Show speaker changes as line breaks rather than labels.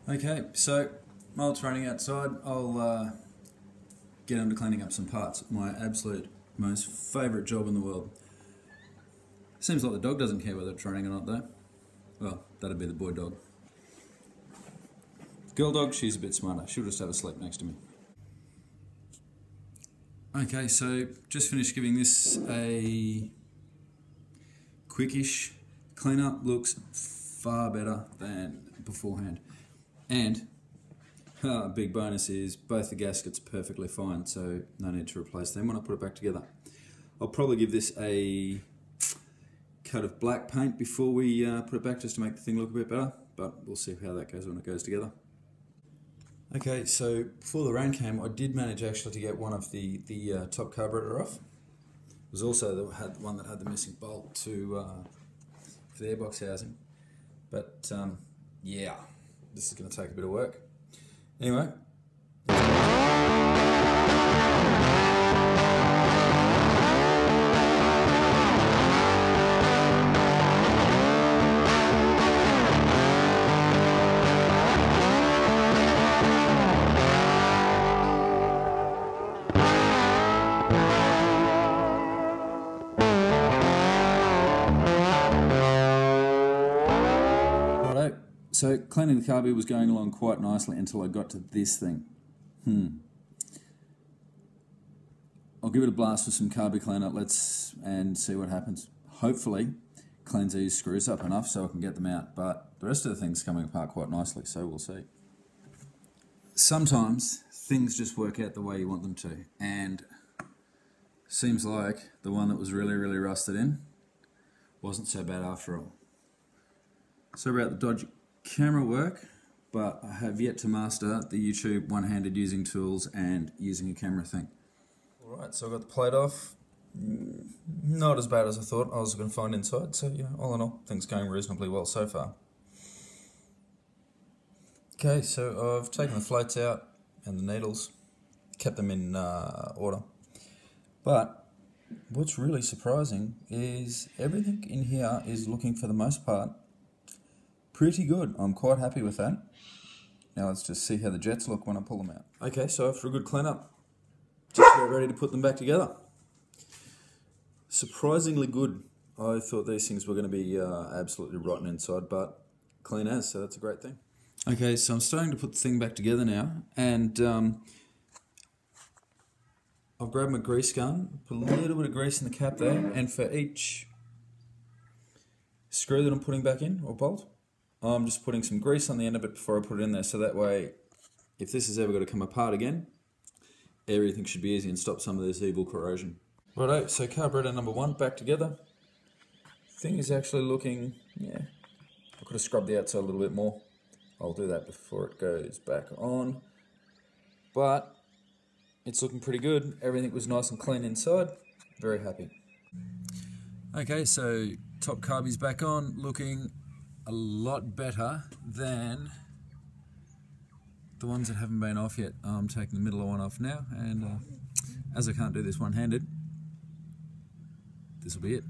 Okay, so while it's raining outside, I'll get on to cleaning up some parts. My absolute most favourite job in the world. Seems like the dog doesn't care whether it's raining or not though. Well, that'd be the boy dog. Girl dog, she's a bit smarter. She'll just have a sleep next to me. Okay, so just finished giving this a quickish cleanup. Looks far better than beforehand. And big bonus is both the gaskets are perfectly fine, so no need to replace them when I put it back together. I'll probably give this a coat of black paint before we put it back, just to make the thing look a bit better, but we'll see how that goes when it goes together. Okay, so before the rain came, I did manage actually to get one of the top carburetor off. It was also the one that had the missing bolt for the airbox housing. But yeah, this is going to take a bit of work. Anyway. So cleaning the carby was going along quite nicely until I got to this thing. I'll give it a blast with some carby cleaner, and see what happens. Hopefully cleans these screws up enough so I can get them out, but the rest of the thing's coming apart quite nicely, so we'll see. Sometimes things just work out the way you want them to, and seems like the one that was really rusted in wasn't so bad after all. Sorry about the dodgy camera work, but I have yet to master the YouTube one-handed using tools and using a camera thing. Alright, so I got the plate off. Not as bad as I thought I was going to find inside, so yeah, all in all, things going reasonably well so far. Okay, so I've taken the floats out and the needles, kept them in order. But what's really surprising is everything in here is looking, for the most part, pretty good. I'm quite happy with that. Now let's just see how the jets look when I pull them out. Okay, so after a good clean-up, just about ready to put them back together. Surprisingly good. I thought these things were going to be absolutely rotten inside, but clean as, so that's a great thing. Okay, so I'm starting to put the thing back together now, and I've grabbed my grease gun, put a little bit of grease in the cap there, and for each screw that I'm putting back in, or bolt, I'm just putting some grease on the end of it before I put it in there, so that way, if this is ever going to come apart again, everything should be easy and stop some of this evil corrosion. Righto, so carburetor number 1 back together. Thing is actually looking, yeah, I could have scrubbed the outside a little bit more. I'll do that before it goes back on. But it's looking pretty good. Everything was nice and clean inside. Very happy. Okay, so top carby's back on, looking a lot better than the ones that haven't been off yet. I'm taking the middle one off now, and as I can't do this one-handed, this will be it.